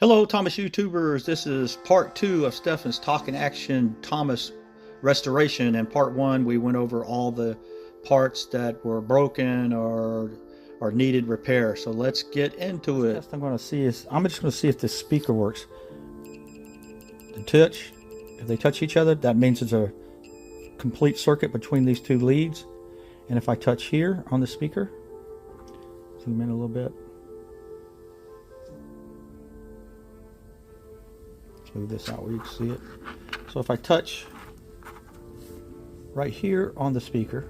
Hello, Thomas YouTubers. This is part 2 of Stefan's Talking Action Thomas restoration. In part 1, we went over all the parts that were broken or needed repair. So let's get into it. First I'm just going to see if this speaker works. If they touch each other, that means it's a complete circuit between these two leads. And if I touch here on the speaker, zoom in a little bit. Move this out where you can see it. So if I touch right here on the speaker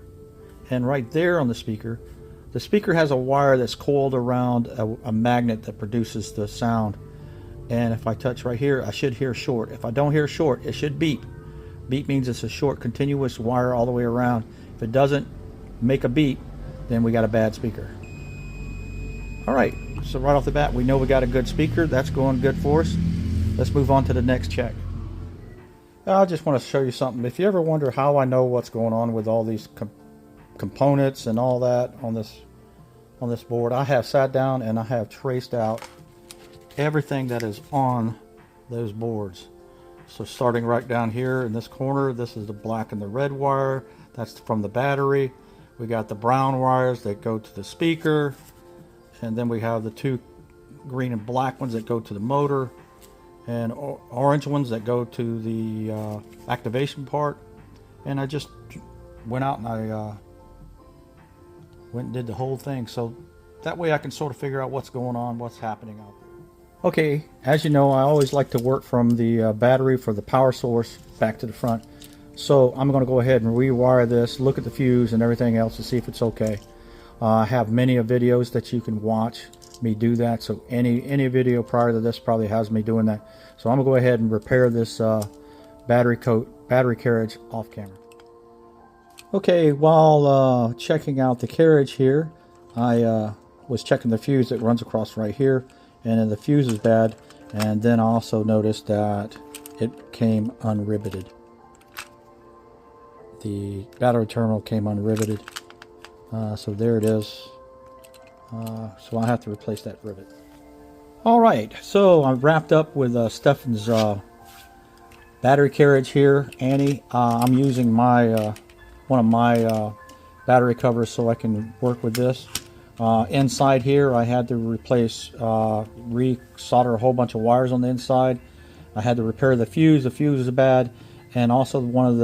and right there on the speaker has a wire that's coiled around a magnet that produces the sound. And if I touch right here, I should hear short. If I don't hear short, it should beep. Beep means it's a short continuous wire all the way around. If it doesn't make a beep, then we got a bad speaker. Alright, so right off the bat we know we got a good speaker. That's going good for us. Let's move on to the next check. I just want to show you something. If you ever wonder how I know what's going on with all these components and all that on this board, I have sat down and I have traced out everything that is on those boards. So starting right down here in this corner, this is the black and the red wire. That's from the battery. We got the brown wires that go to the speaker, and then we have the two green and black ones that go to the motor, and orange ones that go to the activation part. And I just went out and I went and did the whole thing, so that way I can sort of figure out what's going on, what's happening out there. Okay, as you know, I always like to work from the battery for the power source back to the front. So I'm going to go ahead and rewire this, look at the fuse and everything else to see if it's okay. I have many videos that you can watch me do that, so any video prior to this probably has me doing that. So I'm gonna go ahead and repair this battery carriage off camera. Okay, while checking out the carriage here, I was checking the fuse that runs across right here, and then the fuse is bad, and then I also noticed that it came unriveted. The battery terminal came unriveted, so there it is. So I have to replace that rivet. Alright, so I'm wrapped up with Stefan's battery carriage here, Annie. I'm using my one of my battery covers so I can work with this. Inside here I had to replace, re-solder a whole bunch of wires on the inside. I had to repair the fuse. The fuse is bad, and also one of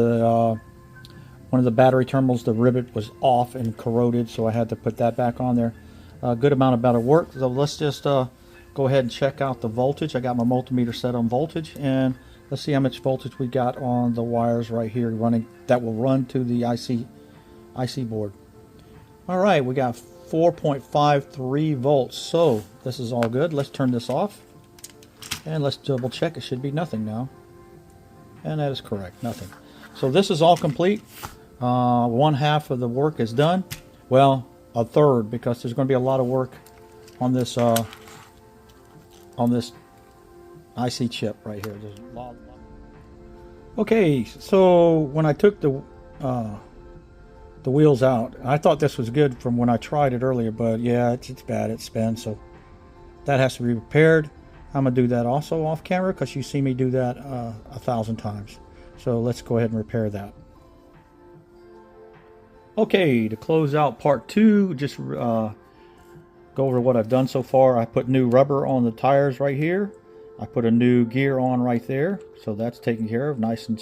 the battery terminals, the rivet was off and corroded, so I had to put that back on there. A good amount of better work. So let's just go ahead and check out the voltage. I got my multimeter set on voltage, and let's see how much voltage we got on the wires right here running that will run to the IC board. All right, we got 4.53 volts, so this is all good. Let's turn this off and let's double check. It should be nothing now, and that is correct, nothing. So this is all complete. One half of the work is done. Well, a third, because there's going to be a lot of work on this IC chip right here. There's a lot. Okay, so when I took the wheels out, I thought this was good from when I tried it earlier, but yeah, it's bad. It spins, so that has to be repaired. I'm gonna do that also off camera because you see me do that 1,000 times. So let's go ahead and repair that. Okay, to close out part 2, just go over what I've done so far. I put new rubber on the tires right here. I put a new gear on right there, so that's taken care of, nice and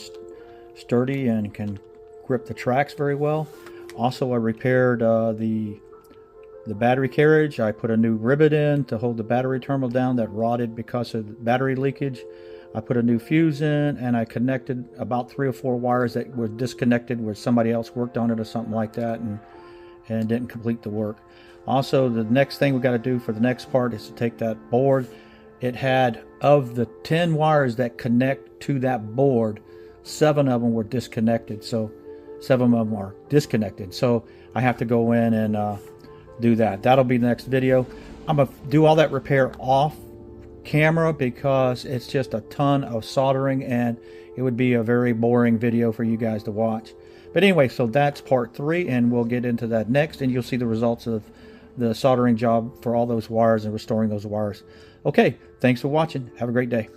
sturdy and can grip the tracks very well. Also, I repaired the battery carriage. I put a new rivet in to hold the battery terminal down that rotted because of battery leakage. I put a new fuse in, and I connected about 3 or 4 wires that were disconnected where somebody else worked on it or something like that and didn't complete the work. Also, the next thing we got to do for the next part is to take that board. It had, of the 10 wires that connect to that board, 7 of them were disconnected. So 7 of them are disconnected. So I have to go in and do that. That'll be the next video. I'm going to do all that repair off camera because it's just a ton of soldering and it would be a very boring video for you guys to watch. But anyway, so that's part 3, and we'll get into that next, and you'll see the results of the soldering job for all those wires and restoring those wires. Okay, thanks for watching. Have a great day.